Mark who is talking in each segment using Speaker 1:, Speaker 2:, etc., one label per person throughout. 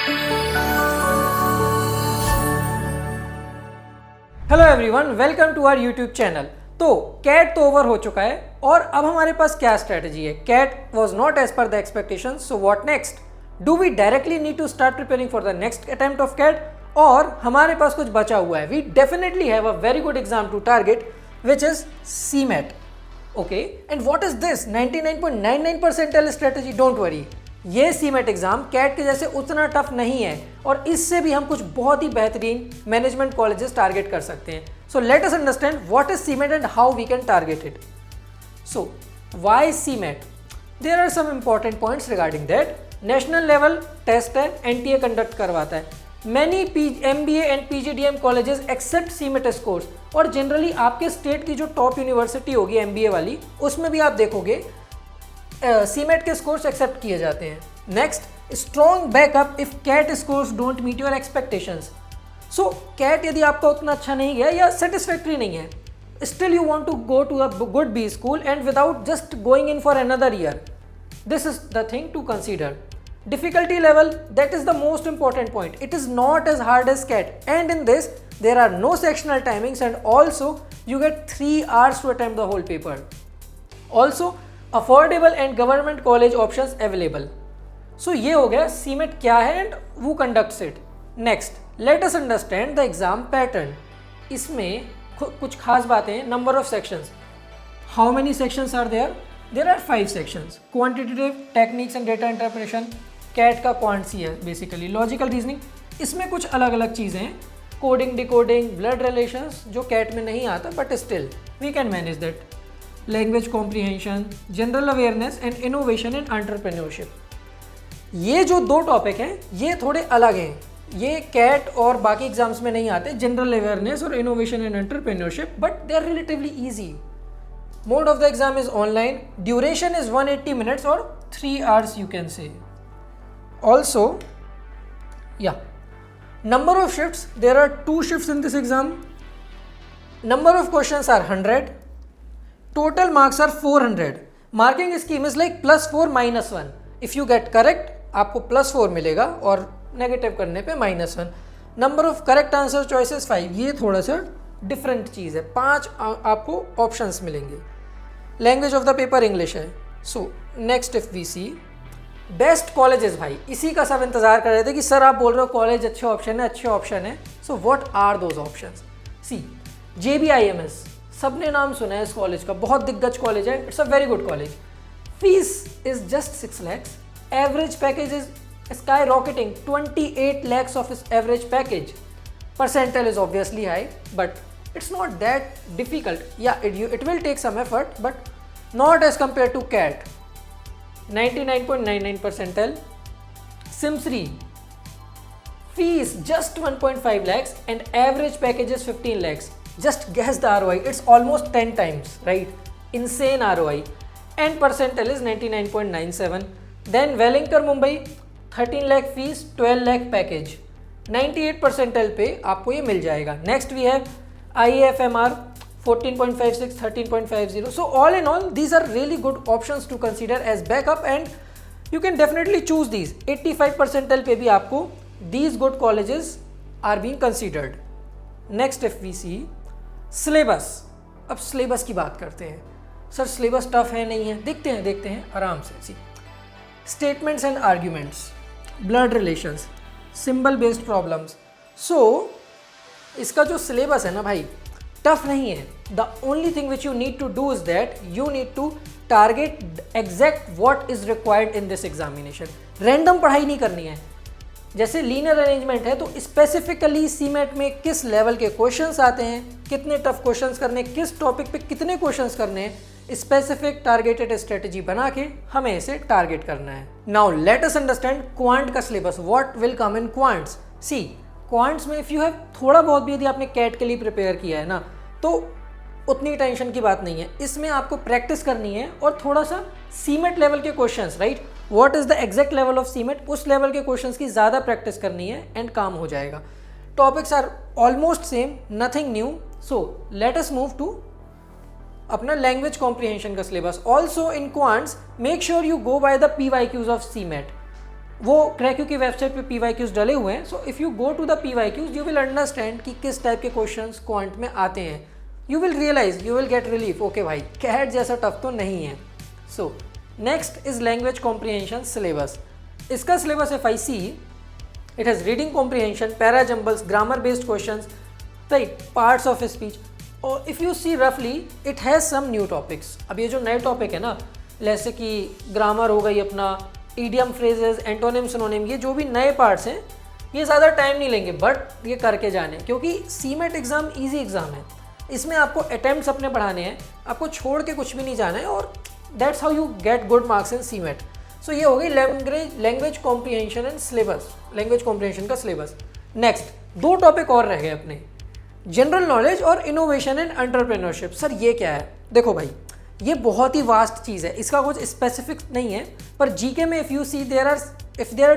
Speaker 1: Hello everyone, welcome to our YouTube channel. तो CAT तो over हो चुका है और अब हमारे पास क्या स्ट्रेटजी है। CAT was not as per the expectation, so what next? Do we directly need to start preparing for the next attempt of CAT, और हमारे पास कुछ बचा हुआ है? We definitely have a very good exam to target which is CMAT. Okay, and what is this 99.99 percentile strategy? Don't worry, ये CMAT exam CAT के जैसे उतना टफ नहीं है और इससे भी हम कुछ बहुत ही बेहतरीन मैनेजमेंट कॉलेजेस टारगेट कर सकते हैं। So let us understand what is CMAT and how we can target it. So why CMAT? There are some important points regarding that. National level test है, एनटीए कंडक्ट करवाता है। Many MBA and PGDM colleges accept CMAT scores, और generally आपके state की जो top university होगी MBA वाली, उसमें भी आप देखोगे सीमेट के स्कोर्स एक्सेप्ट किए जाते हैं। Next, strong backup if CAT scores don't meet your expectations. So CAT यदि आपका उतना अच्छा नहीं गया या सेटिस्फैक्ट्री नहीं है, still you want to go to a good B school and without just going in for another year, this is the thing to consider. Difficulty level, that is the most important point. It is not as hard as CAT, and in this there are no sectional timings, and also you get 3 hours to attempt the whole paper. Also affordable and government college options available. So ये हो गया CMET क्या है and who conducts it. Next, let us understand the exam pattern. इसमें कुछ खास बातें हैं। Number of sections. How many sections are there? There are 5 sections. Quantitative, techniques and data interpretation. CAT का क्वांट सी है बेसिकली। लॉजिकल रीजनिंग, इसमें कुछ अलग अलग चीज़ें हैं। कोडिंग, डिकोडिंग, ब्लड रिलेशंस जो कैट में नहीं आता, but still we can manage that. Language comprehension, general awareness and innovation in entrepreneurship. ये जो 2 टॉपिक हैं ये थोड़े अलग हैं, ये कैट और बाकी एग्जाम्स में नहीं आते, जनरल अवेयरनेस और innovation in entrepreneurship, but they are relatively easy. Mode of the exam is online. Duration is 180 minutes or 3 hours you can say. Also, yeah, number of shifts, there are 2 shifts in this exam. Number of questions are 100. Total marks are 400. Marking scheme is like +4 -1. If you get correct, आपको +4 मिलेगा और negative करने पे -1. Number of correct answer choices 5. ये थोड़ा सा different चीज़ है। 5 आपको ऑप्शंस मिलेंगे। Language of the paper English है। So next if we see best colleges, भाई इसी का सब इंतजार कर रहे थे कि सर आप बोल रहे हो कॉलेज अच्छे ऑप्शन है, अच्छे ऑप्शन है। So what are those options? See JBIMS, सबने नाम सुना है इस कॉलेज का, बहुत दिग्गज कॉलेज है, it's a very good college. Fees is just 6 lakhs. Average package is sky rocketing, 28 lakhs of इस average package. Percentile is obviously high, but it's not that difficult. Yeah, it will take some effort, but not as compared to CAT. 99.99 percentile. SIMSRI, fees just 1.5 lakhs and average package is 15 lakhs. Just guess the ROI. It's almost 10 times, right? Insane ROI. And percentile is 99.97. Then Wellington Mumbai, 13 lakh fees, 12 lakh package. 98 percentile पे आपको ये मिल जाएगा। Next we have IAFMR 14.56, 13.50. So all in all these are really good options to consider as backup and you can definitely choose these. 85 percentile पे भी आपको these good colleges are being considered. Next if we see syllabus. अब syllabus की बात करते हैं। Sir syllabus tough है नहीं है? देखते हैं आराम से। See statements and arguments, blood relations, symbol based problems. So इसका जो सिलेबस है ना भाई, टफ नहीं है। The only thing which you need to do is that you need to target exact what is required in this examination. Random पढ़ाई नहीं करनी है। जैसे लीनियर अरेंजमेंट है तो स्पेसिफिकली सीमेट में किस लेवल के क्वेश्चंस आते हैं, कितने टफ क्वेश्चंस करने, किस टॉपिक पे कितने क्वेश्चंस करने हैं, स्पेसिफिक टारगेटेड स्ट्रेटजी बना के हमें इसे टारगेट करना है। Now let us understand quant का syllabus, what will come in quants. See quants में इफ़ यू हैव थोड़ा बहुत भी यदि आपने कैट के लिए प्रिपेयर किया है ना, तो उतनी टेंशन की बात नहीं है। इसमें आपको प्रैक्टिस करनी है और थोड़ा सा सीमेट लेवल के questions, right, what is the exact level of CMAT, उस लेवल के क्वेश्चंस की ज़्यादा प्रैक्टिस करनी है एंड काम हो जाएगा। Topics are almost same, nothing new. So let us move to अपना लैंग्वेज कॉम्प्रीहेंशन का सिलेबस। Also in quants make sure you go by the PYQs of CMAT. वो क्रैक्यू की वेबसाइट पे PYQs डले हुए हैं. So if you go to the PYQs you will understand कि किस टाइप के क्वेश्चंस क्वांट में आते हैं. You will realise, you will get relief, okay भाई कैट जैसा टफ तो नहीं है. So next is language comprehension syllabus. इसका syllabus F I C, it has reading comprehension, para jumbles, grammar based questions, right, parts of speech. और if you सी रफली it has some new topics. अब ये जो नए टॉपिक है ना, जैसे कि ग्रामर हो गई अपना, ईडियम फ्रेजेस, एंटोनिम सिनोनिम, ये जो भी नए पार्ट्स हैं ये ज़्यादा टाइम नहीं लेंगे बट ये करके जाने, क्योंकि सीमेट एग्ज़ाम ईजी एग्ज़ाम है. इसमें आपको अटैम्प्ट्स अपने बढ़ाने हैं, आपको छोड़ के कुछ भी नहीं जाना है, और that's how you get good marks in CMAT. So ये हो गई language comprehension and syllabus, language comprehension का सिलेबस. नेक्स्ट 2 टॉपिक और रह गए अपने, जनरल नॉलेज और इनोवेशन एंड एंटरप्रेन्योरशिप. सर ये क्या है? देखो भाई ये बहुत ही वास्ट चीज़ है, इसका कुछ स्पेसिफिक नहीं है, पर जीके में if you see there are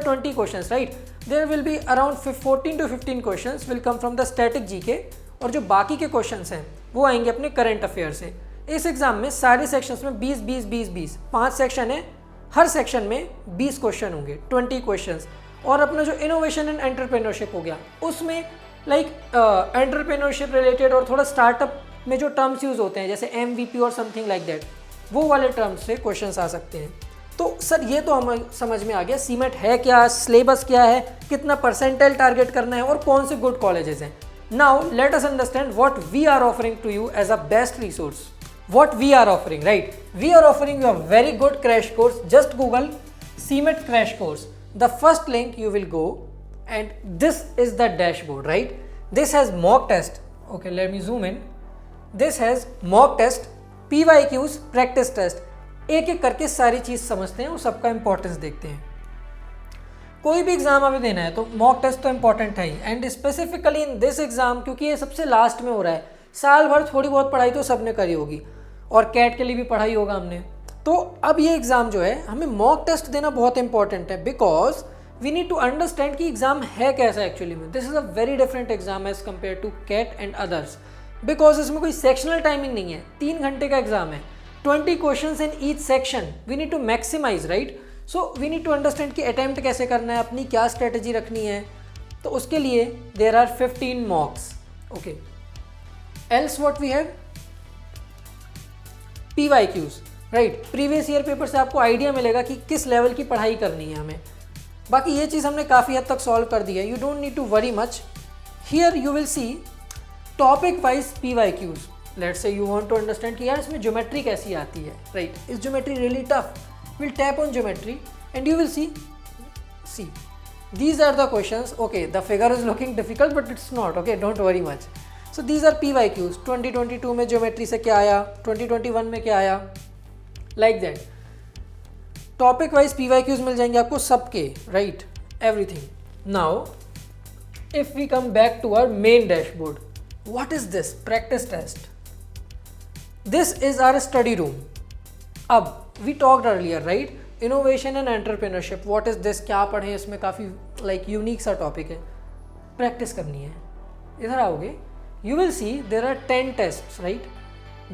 Speaker 1: 20 questions, right, there will be around 14 to 15 questions will come from the static GK, और जो बाकी के क्वेश्चंस हैं वो आएंगे अपने करंट अफेयर से. इस एग्जाम में सारे सेक्शंस में 20 5 सेक्शन है, हर सेक्शन में 20 क्वेश्चन होंगे, 20 क्वेश्चंस. और अपना जो इनोवेशन एंड एंटरप्रेन्योरशिप हो गया उसमें लाइक एंटरप्रेन्योरशिप रिलेटेड और थोड़ा स्टार्टअप में जो टर्म्स यूज़ होते हैं जैसे MVP और समथिंग लाइक दैट, वो वाले टर्म्स से क्वेश्चंस आ सकते हैं. तो सर ये तो हमें समझ में आ गया सीमेट है क्या, सिलेबस क्या है, कितना परसेंटाइल टारगेट करना है और कौन से गुड कॉलेजेस हैं. Now let us understand what we are offering to you as a best resource. What we are offering, right? We are offering you a very good crash course. Just Google CMET crash course. The first link you will go, and this is the dashboard, right? This has mock test. Okay, let me zoom in. This has mock test, PYQs, practice test. एक एक करके सारी चीज़ समझते हैं और सबका importance देखते हैं. कोई भी एग्ज़ाम अभी देना है तो मॉक टेस्ट तो इंपॉर्टेंट है ही, and specifically in this exam क्योंकि ये सबसे लास्ट में हो रहा है. साल भर थोड़ी बहुत पढ़ाई तो सबने करी होगी, और कैट के लिए भी पढ़ाई होगा हमने. तो अब ये एग्ज़ाम जो है हमें मॉक टेस्ट देना बहुत इंपॉर्टेंट है, because we need to understand कि एग्ज़ाम है कैसा एक्चुअली में. This is a very different exam as compare to CAT and others, because इसमें कोई सेक्शनल टाइमिंग नहीं है. 3 घंटे का एग्जाम है, 20 questions in each section. We need to maximize, right. So we need to understand कि attempt कैसे करना है, अपनी क्या स्ट्रेटजी रखनी है. तो उसके लिए there are 15 mocks. Okay, else what we have, PYQs, right. Previous year paper से आपको आइडिया मिलेगा कि किस लेवल की पढ़ाई करनी है हमें. बाकी ये चीज़ हमने काफ़ी हद तक सॉल्व कर दी है. You don't need to worry much. Here you will see topic wise PYQs. Let's say you want to understand कि यार इसमें ज्योमेट्री कैसी आती है, right. Is geometry really tough? We'll tap on geometry and you will see these are the questions. Okay, the figure is looking difficult but it's not. Okay, don't worry much. So these are PYQs. 2022 में geometry से क्या आया, 2021 में क्या आया, like that. Topic wise PYQs मिल जाएंगे आपको सबके, right, everything. Now if we come back to our main dashboard, what is this? Practice test. This is our study room. अब we talked earlier, right? Innovation and entrepreneurship. What is this? क्या पढ़ें इसमें, काफ़ी like unique सा topic है. Practice करनी है. इधर आओगे, you will see there are 10 tests, right?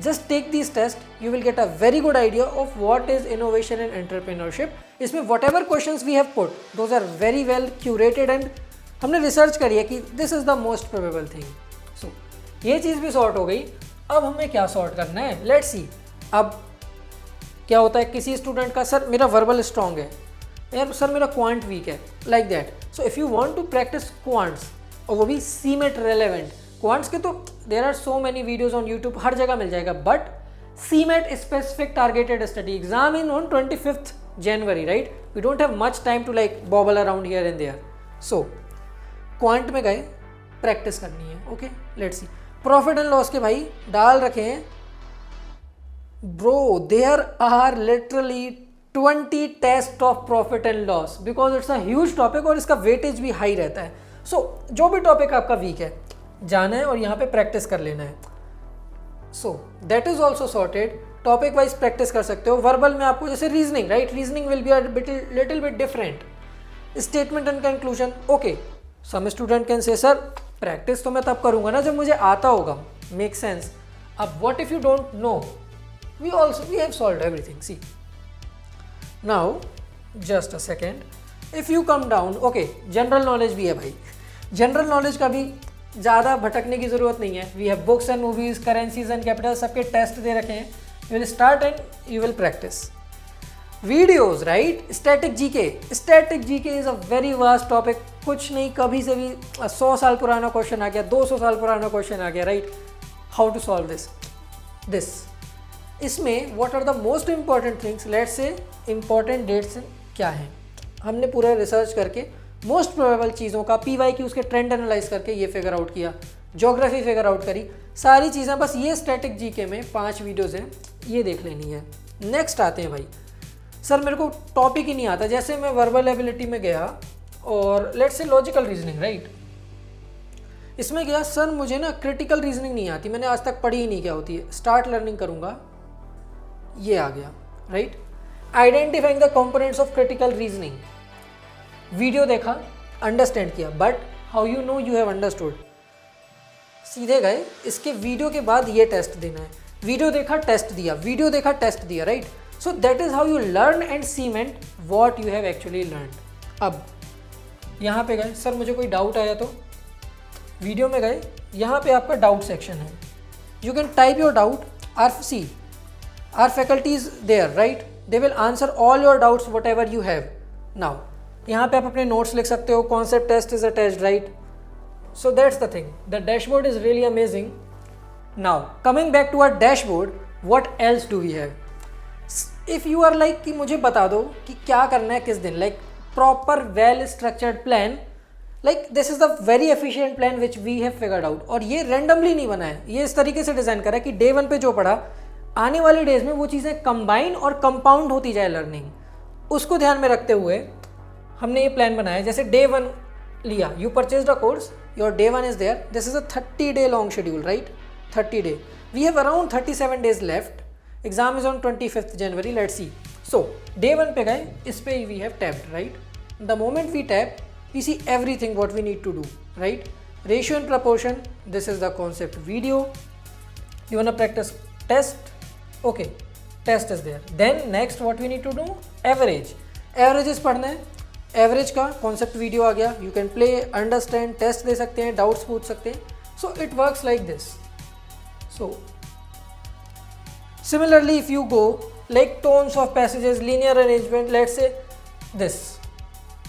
Speaker 1: Just take these tests, you will get a very good idea of what is innovation and entrepreneurship. इसमें whatever questions we have put, those are very well curated and हमने research करी है कि this is the most probable thing. So ये चीज़ भी sort हो गई. अब हमें क्या सॉर्ट करना है, लेट्स सी. अब क्या होता है किसी स्टूडेंट का, सर मेरा वर्बल स्ट्रॉन्ग है, यार सर मेरा क्वांट वीक है, like that. So if you want to practice quants, और वो भी सीमेट रेलेवेंट क्वांट्स के, तो there are so many videos on YouTube, हर जगह मिल जाएगा. But CMAT specific targeted study exam in on 25th January, right. We don't have much time to like bobble around here and there. So quant में गए, practice करनी है. Okay, let's see. Profit and loss के भाई डाल रखे हैं. Bro, there are literally 20 tests of profit and loss because it's a huge topic और इसका वेटेज भी हाई रहता है. So जो भी टॉपिक आपका वीक है, जाना है और यहाँ पे प्रैक्टिस कर लेना है. So that is also sorted. Topic wise practice कर सकते हो. वर्बल में आपको जैसे reasoning, right, reasoning will be a little bit different. Statement and conclusion. Okay, some student can say sir practice तो मैं तब करूँगा ना जब मुझे आता होगा. Make sense. अब what if you don't know, we have solved everything. See, now just a second, if you come down, okay general knowledge भी है भाई, जनरल नॉलेज का भी ज़्यादा भटकने की ज़रूरत नहीं है। We have books and movies, currencies and capital, सबके टेस्ट दे रखे हैं। You will start and you will practice videos, right. Static GK, static GK is a very vast topic. कुछ नहीं, कभी से भी 100 साल पुराना क्वेश्चन आ गया, 200 साल पुराना क्वेश्चन आ गया, right. How to solve this इसमें what are the most important things, let's say important dates क्या हैं, हमने पूरा रिसर्च करके मोस्ट प्रोबेबल चीज़ों का PYQ के ट्रेंड एनालाइज करके ये फिगर आउट किया, ज्योग्राफी फिगर आउट करी, सारी चीज़ें बस ये स्टैटिक जीके में 5 वीडियोज़ हैं, ये देख लेनी है। नेक्स्ट आते हैं भाई, सर मेरे को टॉपिक ही नहीं आता, जैसे मैं वर्बल एबिलिटी में गया और let's say logical reasoning, right, इसमें गया, सर मुझे ना क्रिटिकल रीजनिंग नहीं आती, मैंने आज तक पढ़ी ही नहीं क्या होती है, स्टार्ट लर्निंग करूँगा, ये आ गया, right. Identifying the components of critical reasoning, video देखा, अंडरस्टैंड किया, but how you know you have understood, सीधे गए, इसके वीडियो के बाद ये टेस्ट देना है, वीडियो देखा टेस्ट दिया, वीडियो देखा टेस्ट दिया, right. So that is how you learn and cement what you have actually learn. अब यहाँ पे गए, सर मुझे कोई डाउट आया तो वीडियो में गए, यहाँ पे आपका डाउट सेक्शन है, you can type your doubt, our faculties there, right, they will answer all your doubts whatever you have. Now यहाँ पे आप अपने नोट्स लिख सकते हो, concept test is attached, right. So that's the thing, the dashboard is really amazing. Now coming back to our dashboard, what else do we have. If you are like कि मुझे बता दो कि क्या करना है किस दिन, like proper well structured plan, like this is the very efficient plan which we have figured out. और ये रैंडमली नहीं बना है, ये इस तरीके से डिज़ाइन करा है कि डे 1 पे जो पढ़ा, आने वाले डेज में वो चीज़ें कंबाइन और कंपाउंड होती जाए लर्निंग, उसको ध्यान में रखते हुए हमने ये प्लान बनाया। जैसे डे 1 लिया, you purchase a course, your day 1 is there, this is a 30 day long schedule, right, 30 day, we have around 37 days left, exam is on 25th January, let's see. So day 1 पे गए, इस पे we have tapped, right, the moment we tap we see everything what we need to do, right, ratio and proportion, this is the concept video, you want to practice test, okay test is there, then next what we need to do, average, averages पढ़ना है, average का concept video आ गया, you can play, understand, test दे सकते हैं, doubts पूछ सकते हैं, so it works like this. So similarly if you go like tones of passages, linear arrangement, let's say this,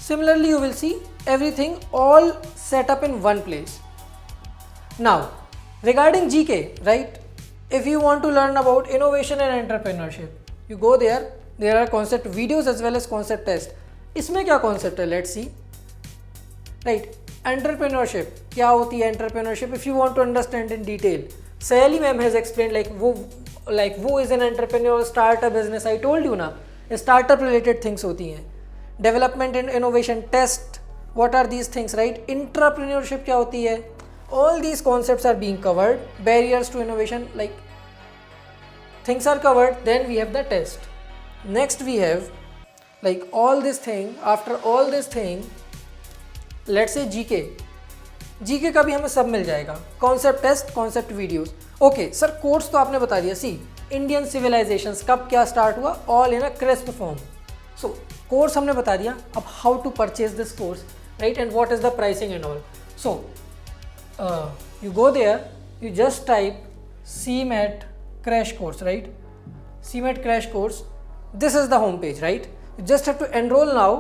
Speaker 1: similarly you will see everything all set up in one place. Now regarding GK, right, if you want to learn about innovation and entrepreneurship, you go there, there are concept videos as well as concept test. इसमें क्या concept है, let's see, right, entrepreneurship क्या होती है, entrepreneurship if you want to understand in detail, Sayali ma'am has explained, वो is an entrepreneur, start a business, I told you ना, startup related things होती हैं, development and innovation, test, what are these things, right, entrepreneurship क्या होती है, all these concepts are being covered, barriers to innovation, like things are covered, then we have the test, next we have like all this thing, after all this thing, let's say GK का भी हमें सब मिल जाएगा, concept test, concept videos, okay sir course तो आपने बता दिया, सी इंडियन सिविलाइजेशंस कब क्या स्टार्ट हुआ, all in a crisp form, so course हमने बता दिया, अब how to purchase this course, right, and what is the pricing and all, so you go there, you just type CMAT crash course, right, CMAT crash course, this is the home page, right, you just have to enroll now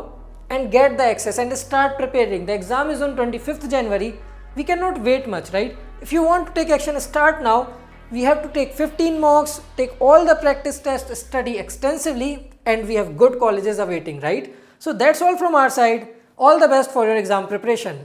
Speaker 1: and get the access and start preparing. The exam is on 25th January, we cannot wait much, right, if you want to take action, start now, we have to take 15 mocks, take all the practice tests, study extensively, and we have good colleges awaiting, right. So that's all from our side, all the best for your exam preparation.